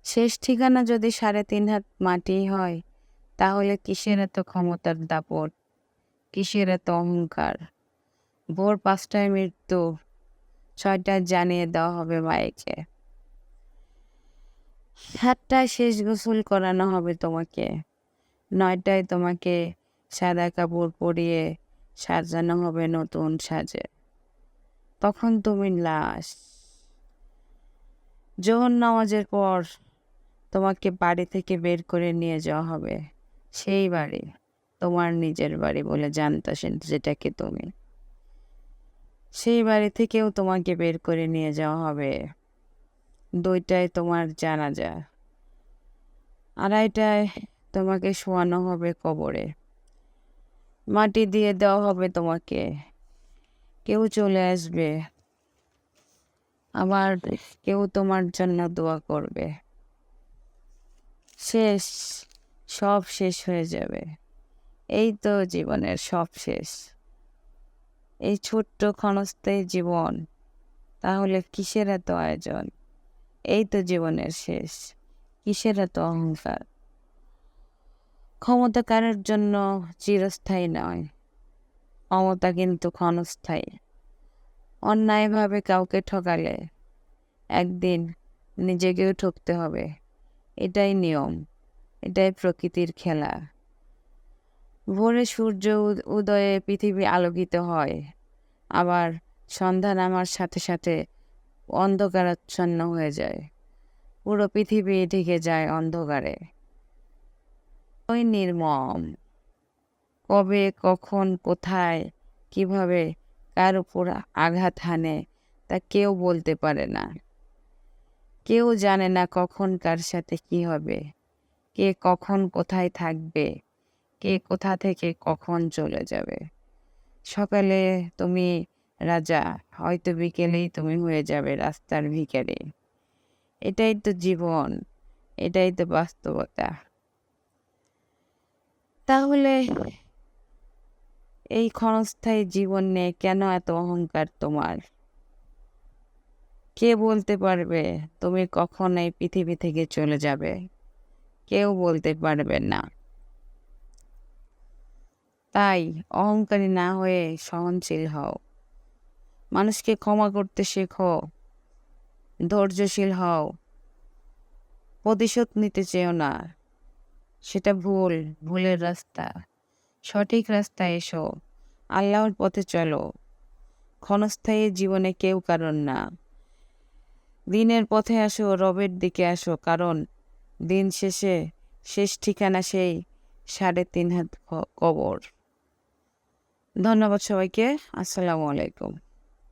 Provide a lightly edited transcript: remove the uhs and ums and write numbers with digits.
শেষ ঠিকানা যদি ৩.৫ হাত মাটি হয়, তাহলে কিসের এত ক্ষমতার দাপট, কিসের এত অহংকার? ভোর ৫টায় মৃত্যু, ৬টায় জানিয়ে দেওয়া হবে মাইকে। ৭টায় শেষ গোসল করানো হবে তোমাকে, ৯টায় তোমাকে সাদা কাপড় পরিয়ে সাজানো হবে নতুন সাজে। তখন তুমি লাশ। জোহর নামাজের পর তোমাকে বাড়ি থেকে বের করে নিয়ে যাওয়া হবে, সেই বাড়ি, তোমার নিজের বাড়ি বলে জানতা যেটাকে তুমি। সেই বাড়ি থেকেও তোমাকে বের করে নিয়ে যাওয়া হবে। ২টায় তোমার জানাজা, ২:৩০টায় তোমাকে শোয়ানো হবে কবরে। মাটি দিয়ে দেওয়া হবে তোমাকে। কেউ চলে আসবে, আবার কেউ তোমার জন্য দোয়া করবে। শেষ, সব শেষ হয়ে যাবে। এই তো জীবনের সব শেষ। এই ছোট্ট ক্ষণস্থায়ী জীবন, তাহলে কিসের এত আয়োজন? এই তো জীবনের শেষ, কিসের এত অহংকার? ক্ষমতা কারোর জন্য চিরস্থায়ী নয়, ক্ষমতা কিন্তু ক্ষণস্থায়ী। অন্যায়ভাবে কাউকে ঠকালে একদিন নিজেকেও ঠকতে হবে। এটাই নিয়ম, এটাই প্রকৃতির খেলা। ভোরে সূর্য উদয়ে পৃথিবী আলোকিত হয়, আবার সন্ধ্যা নামার সাথে সাথে অন্ধকারাচ্ছন্ন হয়ে যায়। পুরো পৃথিবী ঢেকে যায় অন্ধকারে। ওই নির্মম, কবে, কখন, কোথায়, কিভাবে কার উপর আঘাত হানে তা কেউ বলতে পারে না। কেউ জানে না কখন কার সাথে কি হবে, কে কখন কোথায় থাকবে, কে কোথা থেকে কখন চলে যাবে। সকালে তুমি রাজা, হয়তো বিকেলেই তুমি হয়ে যাবে রাস্তার ভিখারি। এটাই তো জীবন, এটাই তো বাস্তবতা। তাহলে এই ক্ষণস্থায়ী জীবন নিয়ে কেন এত অহংকার তোমার? কে বলতে পারবে তুমি কখন এই পৃথিবী থেকে চলে যাবে? কেউ বলতে পারবে না। তাই অহংকারী না হয়ে সহনশীল হও, মানুষকে ক্ষমা করতে শেখো, ধৈর্যশীল হও। প্রতিশোধ নিতে চেও না, সেটা ভুল, ভুলের রাস্তা। সঠিক রাস্তায় এসো, আল্লাহর পথে চলো। ক্ষণস্থায়ী জীবনে কেউ কারণ না। দিনের পথে আসো, রবের দিকে আসো, কারণ দিন শেষে শেষ ঠিকানা সেই ৩.৫ হাত কবর। ধন্যবাদ সবাইকে। আসসালামু আলাইকুম।